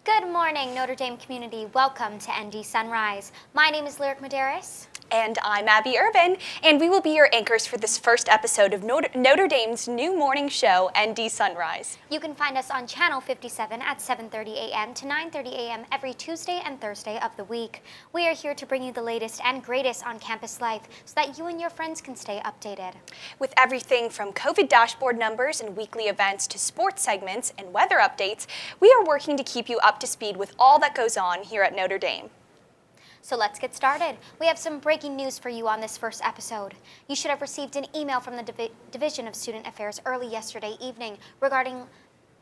Good morning, Notre Dame community. Welcome to ND Sunrise. My name is Lyric Medeiros. And I'm Abby Urban, and we will be your anchors for this first episode of Notre Dame's new morning show, ND Sunrise. You can find us on Channel 57 at 7:30 a.m. to 9:30 a.m. every Tuesday and Thursday of the week. We are here to bring you the latest and greatest on campus life so that you and your friends can stay updated. With everything from COVID dashboard numbers and weekly events to sports segments and weather updates, we are working to keep you up to speed with all that goes on here at Notre Dame. So let's get started. We have some breaking news for you on this first episode. You should have received an email from the Division of Student Affairs early yesterday evening regarding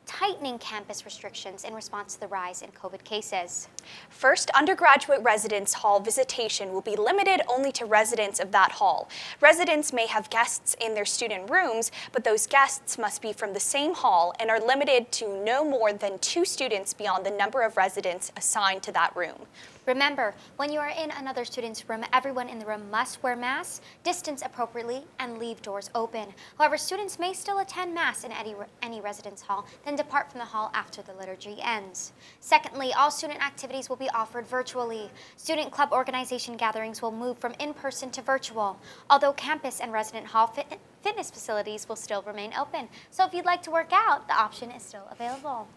tightening campus restrictions in response to the rise in COVID cases. First, undergraduate residence hall visitation will be limited only to residents of that hall. Residents may have guests in their student rooms, but those guests must be from the same hall and are limited to no more than 2 students beyond the number of residents assigned to that room. Remember, when you are in another student's room, everyone in the room must wear masks, distance appropriately, and leave doors open. However, students may still attend Mass in any residence hall, then depart from the hall after the liturgy ends. Secondly, all student activities will be offered virtually. Student club organization gatherings will move from in-person to virtual, although campus and resident hall fitness facilities will still remain open. So if you'd like to work out, the option is still available.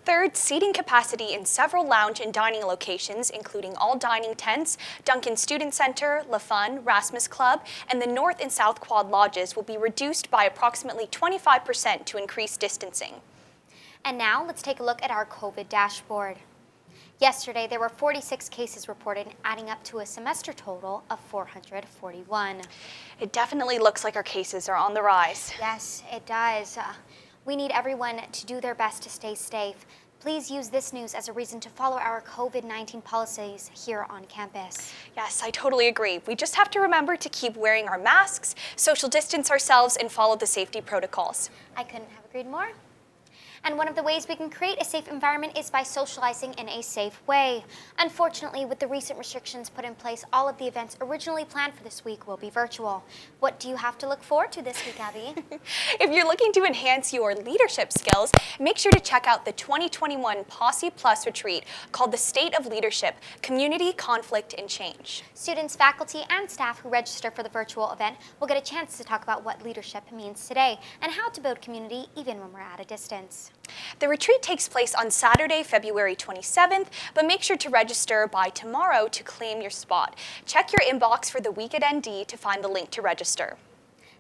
Third, seating capacity in several lounge and dining locations, including all dining tents, Duncan Student Center, La Fun, Rasmus Club, and the North and South Quad lodges will be reduced by approximately 25% to increase distancing. And now let's take a look at our COVID dashboard. Yesterday, there were 46 cases reported, adding up to a semester total of 441. It definitely looks like our cases are on the rise. Yes, it does. We need everyone to do their best to stay safe. Please use this news as a reason to follow our COVID-19 policies here on campus. Yes, I totally agree. We just have to remember to keep wearing our masks, social distance ourselves, and follow the safety protocols. I couldn't have agreed more. And one of the ways we can create a safe environment is by socializing in a safe way. Unfortunately, with the recent restrictions put in place, all of the events originally planned for this week will be virtual. What do you have to look forward to this week, Abby? If you're looking to enhance your leadership skills, make sure to check out the 2021 Posse Plus retreat called the State of Leadership, Community, Conflict, and Change. Students, faculty, and staff who register for the virtual event will get a chance to talk about what leadership means today and how to build community even when we're at a distance. The retreat takes place on Saturday, February 27th, but make sure to register by tomorrow to claim your spot. Check your inbox for the week at ND to find the link to register.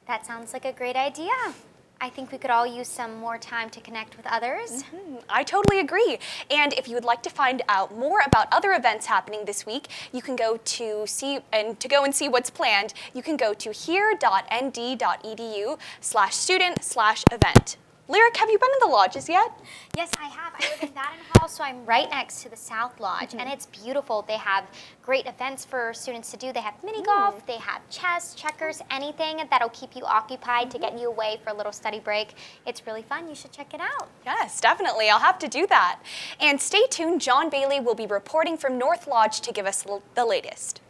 That sounds like a great idea. I think we could all use some more time to connect with others. I totally agree. And if you would like to find out more about other events happening this week, you can go to see what's planned. You can go to here.nd.edu/student/event. Lyric, have you been in the lodges yet? Yes, I have. I live in Baden Hall, so I'm right next to the South Lodge, and it's beautiful. They have great events for students to do. They have mini golf, they have chess, checkers, anything that'll keep you occupied to get you away for a little study break. It's really fun. You should check it out. Yes, definitely. I'll have to do that. And stay tuned. John Bailey will be reporting from North Lodge to give us the latest.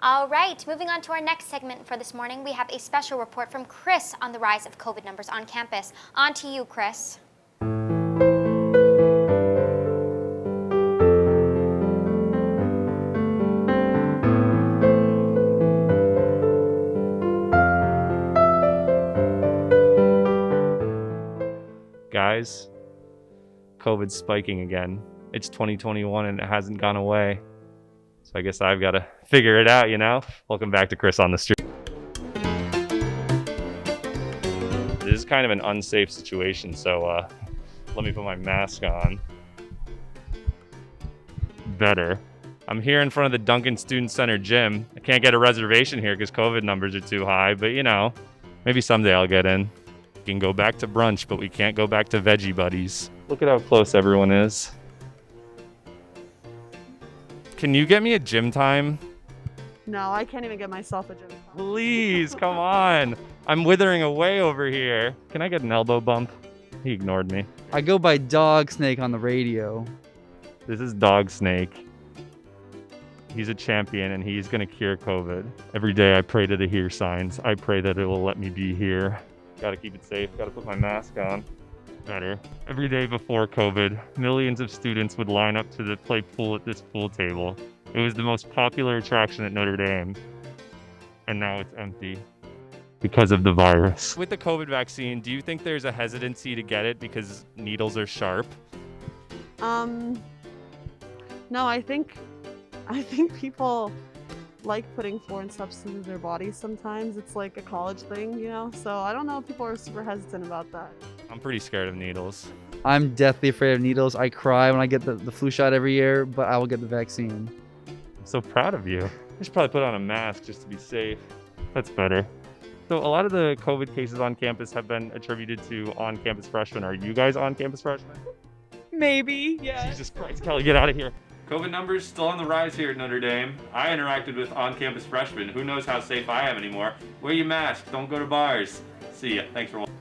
All right, moving on to our next segment for this morning, we have a special report from Chris on the rise of COVID numbers on campus. On to you, Chris. Guys, COVID's spiking again. It's 2021 and it hasn't gone away. So I guess I've got to figure it out, you know? Welcome back to Chris on the Street. This is kind of an unsafe situation, so let me put my mask on. Better. I'm here in front of the Duncan Student Center gym. I can't get a reservation here because COVID numbers are too high, but you know, maybe someday I'll get in. We can go back to brunch, but we can't go back to Veggie Buddies. Look at how close everyone is. Can you get me a gym time? No, I can't even get myself a gym. Please, come on. I'm withering away over here. Can I get an elbow bump? He ignored me. I go by Dog Snake on the radio. This is Dog Snake. He's a champion and he's gonna cure COVID. Every day I pray to the here signs. I pray that it will let me be here. Gotta keep it safe, gotta put my mask on. Better. Every day before COVID, millions of students would line up to play pool at this pool table. It was the most popular attraction at Notre Dame, and now it's empty because of the virus. With the COVID vaccine, do you think there's a hesitancy to get it because needles are sharp? No, I think people like putting foreign substances in their bodies sometimes. It's like a college thing, you know? So I don't know if people are super hesitant about that. I'm pretty scared of needles. I'm deathly afraid of needles. I cry when I get the flu shot every year, but I will get the vaccine. I'm so proud of you. I should probably put on a mask just to be safe. That's better. So a lot of the COVID cases on campus have been attributed to on-campus freshmen. Are you guys on-campus freshmen? Maybe, yeah. Jesus Christ, Kelly, get out of here. COVID numbers still on the rise here at Notre Dame. I interacted with on-campus freshmen. Who knows how safe I am anymore? Wear your mask. Don't go to bars. See ya. Thanks for watching.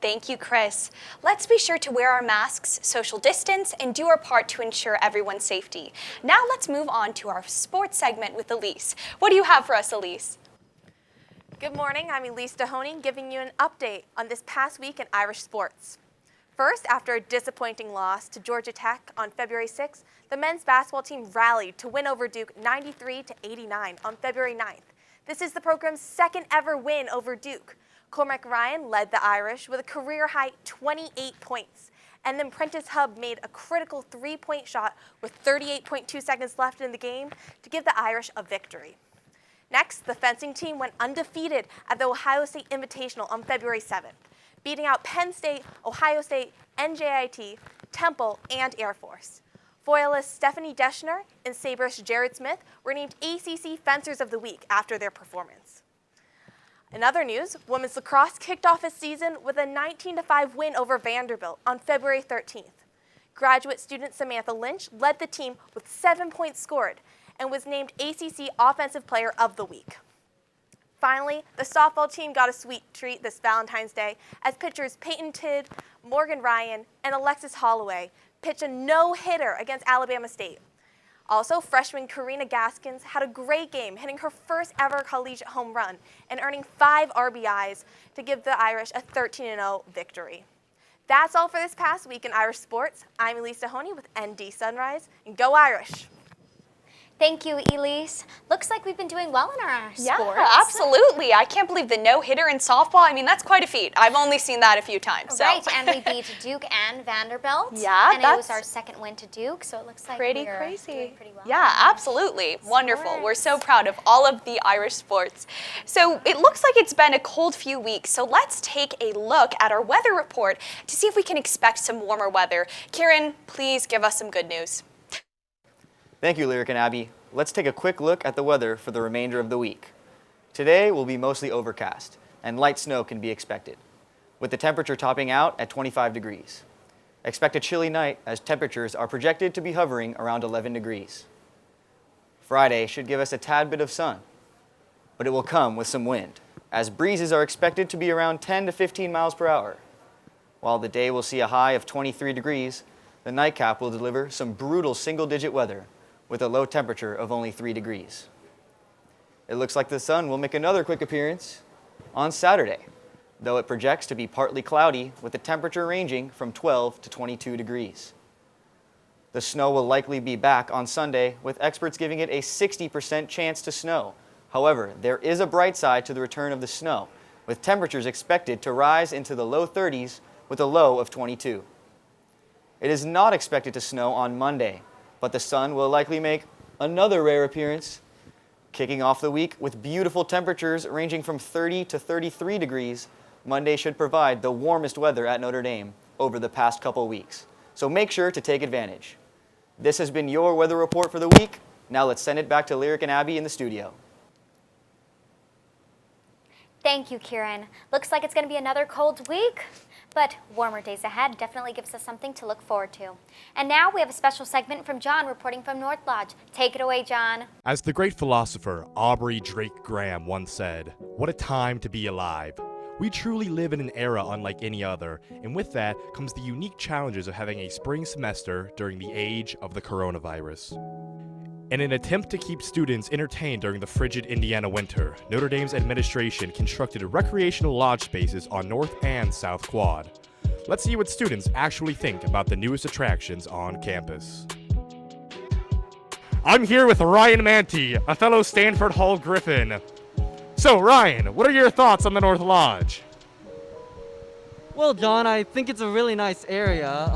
Thank you, Chris. Let's be sure to wear our masks, social distance, and do our part to ensure everyone's safety. Now let's move on to our sports segment with Elise. What do you have for us, Elise? Good morning, I'm Elise Dahoney giving you an update on this past week in Irish sports. First, after a disappointing loss to Georgia Tech on February 6th, the men's basketball team rallied to win over Duke 93-89 on February 9th. This is the program's second ever win over Duke. Cormac Ryan led the Irish with a career-high 28 points, and then Prentice Hub made a critical three-point shot with 38.2 seconds left in the game to give the Irish a victory. Next, the fencing team went undefeated at the Ohio State Invitational on February 7th, beating out Penn State, Ohio State, NJIT, Temple, and Air Force. Foilist Stephanie Deschner and saberist Jared Smith were named ACC Fencers of the Week after their performance. In other news, women's lacrosse kicked off its season with a 19-5 win over Vanderbilt on February 13th. Graduate student Samantha Lynch led the team with 7 points scored and was named ACC Offensive Player of the Week. Finally, the softball team got a sweet treat this Valentine's Day as pitchers Peyton Tidd, Morgan Ryan, and Alexis Holloway pitched a no-hitter against Alabama State. Also, freshman Karina Gaskins had a great game, hitting her first ever collegiate home run and earning 5 RBIs to give the Irish a 13-0 victory. That's all for this past week in Irish sports. I'm Elise Dahoney with ND Sunrise, and go Irish! Thank you, Elise. Looks like we've been doing well in our sports. Yeah, absolutely. I can't believe the no-hitter in softball. I mean, that's quite a feat. I've only seen that a few times. So. Right, and we beat Duke and Vanderbilt. Yeah, and it was our second win to Duke, so it looks like pretty we're crazy. doing pretty well. Yeah, absolutely. Wonderful. We're so proud of all of the Irish sports. So it looks like it's been a cold few weeks, so let's take a look at our weather report to see if we can expect some warmer weather. Kieran, please give us some good news. Thank you, Lyric and Abby. Let's take a quick look at the weather for the remainder of the week. Today will be mostly overcast, and light snow can be expected, with the temperature topping out at 25 degrees. Expect a chilly night as temperatures are projected to be hovering around 11 degrees. Friday should give us a tad bit of sun, but it will come with some wind, as breezes are expected to be around 10 to 15 miles per hour. While the day will see a high of 23 degrees, the nightcap will deliver some brutal single-digit weather with a low temperature of only 3 degrees. It looks like the sun will make another quick appearance on Saturday, though it projects to be partly cloudy with the temperature ranging from 12 to 22 degrees. The snow will likely be back on Sunday, with experts giving it a 60% chance to snow. However, there is a bright side to the return of the snow, with temperatures expected to rise into the low 30s with a low of 22. It is not expected to snow on Monday, but the sun will likely make another rare appearance, kicking off the week with beautiful temperatures ranging from 30 to 33 degrees. Monday should provide the warmest weather at Notre Dame over the past couple weeks, so make sure to take advantage. This has been your weather report for the week. Now let's send it back to Lyric and Abby in the studio. Thank you, Kieran. Looks like it's going to be another cold week, but warmer days ahead definitely gives us something to look forward to. And now we have a special segment from John reporting from North Lodge. Take it away, John. As the great philosopher Aubrey Drake Graham once said, "What a time to be alive." We truly live in an era unlike any other, and with that comes the unique challenges of having a spring semester during the age of the coronavirus. In an attempt to keep students entertained during the frigid Indiana winter, Notre Dame's administration constructed recreational lodge spaces on North and South Quad. Let's see what students actually think about the newest attractions on campus. I'm here with Ryan Manti, a fellow Stanford Hall Griffin. So Ryan, what are your thoughts on the North Lodge? Well, John, I think it's a really nice area.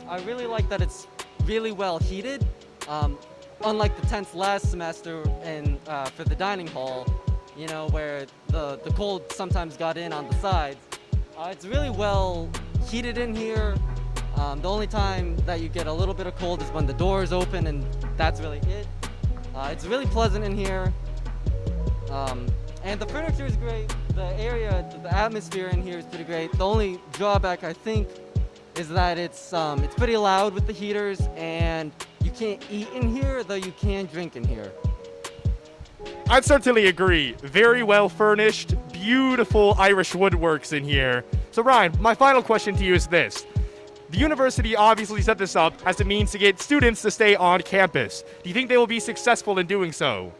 I really like that it's really well heated. Unlike the tents last semester and for the dining hall, you know, where the cold sometimes got in on the sides. It's really well heated in here. The only time that you get a little bit of cold is when the doors open, and that's really it. It's really pleasant in here. And the furniture is great. The area, the atmosphere in here is pretty great. The only drawback, I think, is that it's pretty loud with the heaters, and you can't eat in here, though you can drink in here. I'd certainly agree. Very well furnished, beautiful Irish woodworks in here. So Ryan, my final question to you is this. The university obviously set this up as a means to get students to stay on campus. Do you think they will be successful in doing so?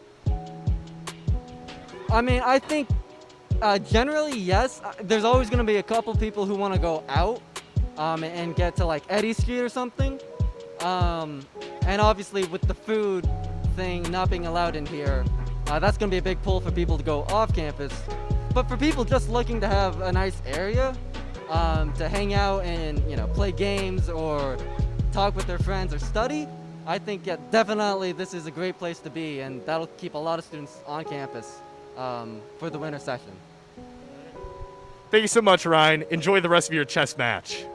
I mean, I think generally, yes. There's always going to be a couple people who want to go out and get to like Eddy Street or something. And obviously with the food thing not being allowed in here, that's going to be a big pull for people to go off campus. But for people just looking to have a nice area to hang out and, you know, play games or talk with their friends or study, I think definitely this is a great place to be, and that'll keep a lot of students on campus for the winter session. Thank you so much, Ryan. Enjoy the rest of your chess match.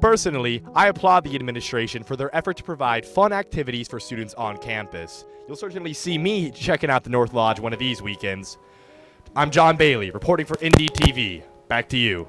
Personally, I applaud the administration for their effort to provide fun activities for students on campus. You'll certainly see me checking out the North Lodge one of these weekends. I'm John Bailey, reporting for Indy TV. Back to you.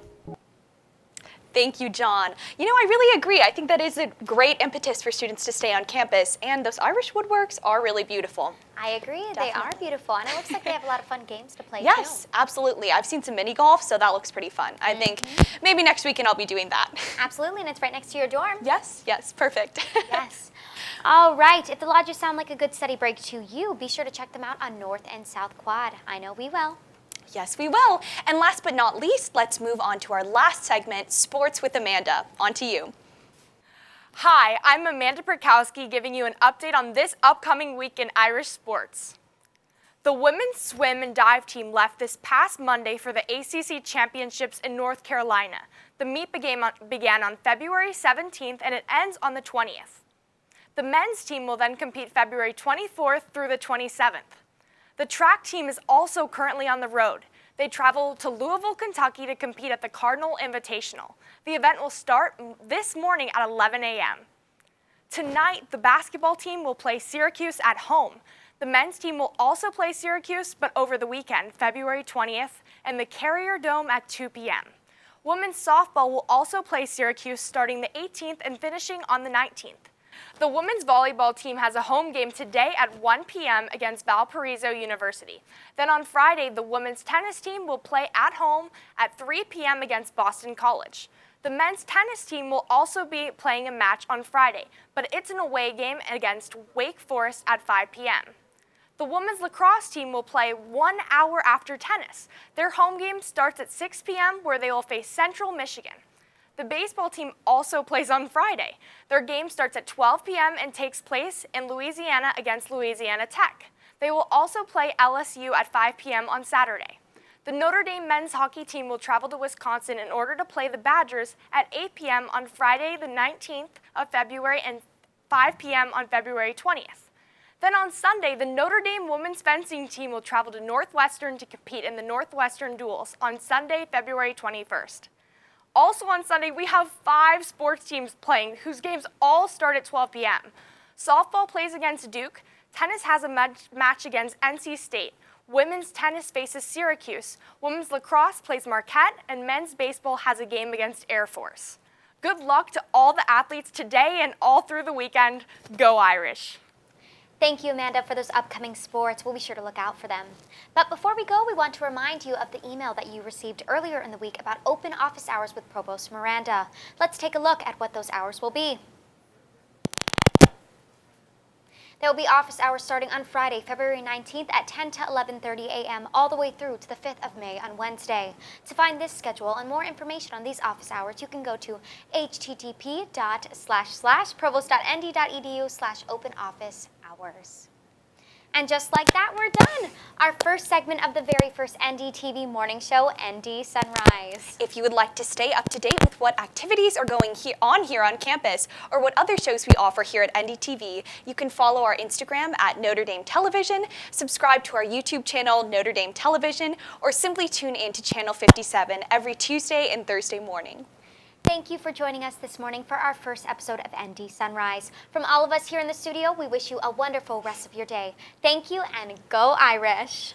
Thank you, John. You know, I really agree. I think that is a great impetus for students to stay on campus, and those Irish woodworks are really beautiful. I agree. They are beautiful, and it looks like they have a lot of fun games to play, Yes, too. absolutely. I've seen some mini golf, so that looks pretty fun. I think maybe next weekend I'll be doing that. Absolutely, and it's right next to your dorm. Yes, perfect. Yes. All right, if the lodges sound like a good study break to you, be sure to check them out on North and South Quad. I know we will. Yes, we will. And last but not least, let's move on to our last segment, Sports with Amanda. On to you. Hi, I'm Amanda Perkowski giving you an update on this upcoming week in Irish sports. The women's swim and dive team left this past Monday for the ACC Championships in North Carolina. The meet began on February 17th and it ends on the 20th. The men's team will then compete February 24th through the 27th. The track team is also currently on the road. They travel to Louisville, Kentucky to compete at the Cardinal Invitational. The event will start this morning at 11 a.m. Tonight, the basketball team will play Syracuse at home. The men's team will also play Syracuse, but over the weekend, February 20th, in the Carrier Dome at 2 p.m. Women's softball will also play Syracuse starting the 18th and finishing on the 19th. The women's volleyball team has a home game today at 1 p.m. against Valparaiso University. Then on Friday, the women's tennis team will play at home at 3 p.m. against Boston College. The men's tennis team will also be playing a match on Friday, but it's an away game against Wake Forest at 5 p.m. The women's lacrosse team will play 1 hour after tennis. Their home game starts at 6 p.m. where they will face Central Michigan. The baseball team also plays on Friday. Their game starts at 12 p.m. and takes place in Louisiana against Louisiana Tech. They will also play LSU at 5 p.m. on Saturday. The Notre Dame men's hockey team will travel to Wisconsin in order to play the Badgers at 8 p.m. on Friday the 19th of February and 5 p.m. on February 20th. Then on Sunday, the Notre Dame women's fencing team will travel to Northwestern to compete in the Northwestern Duels on Sunday, February 21st. Also on Sunday, we have 5 sports teams playing, whose games all start at 12 p.m. Softball plays against Duke, tennis has a match against NC State, women's tennis faces Syracuse, women's lacrosse plays Marquette, and men's baseball has a game against Air Force. Good luck to all the athletes today and all through the weekend. Go Irish! Thank you, Amanda, for those upcoming sports. We'll be sure to look out for them. But before we go, we want to remind you of the email that you received earlier in the week about open office hours with Provost Miranda. Let's take a look at what those hours will be. There will be office hours starting on Friday, February 19th at 10 to 11:30 a.m. all the way through to the 5th of May on Wednesday. To find this schedule and more information on these office hours, you can go to http://provost.nd.edu/openoffice-hours. And just like that, we're done. Our first segment of the very first NDTV morning show, ND Sunrise. If you would like to stay up to date with what activities are going on here on campus or what other shows we offer here at NDTV, you can follow our Instagram at Notre Dame Television, subscribe to our YouTube channel, Notre Dame Television, or simply tune in to Channel 57 every Tuesday and Thursday morning. Thank you for joining us this morning for our first episode of ND Sunrise. From all of us here in the studio, we wish you a wonderful rest of your day. Thank you and go Irish!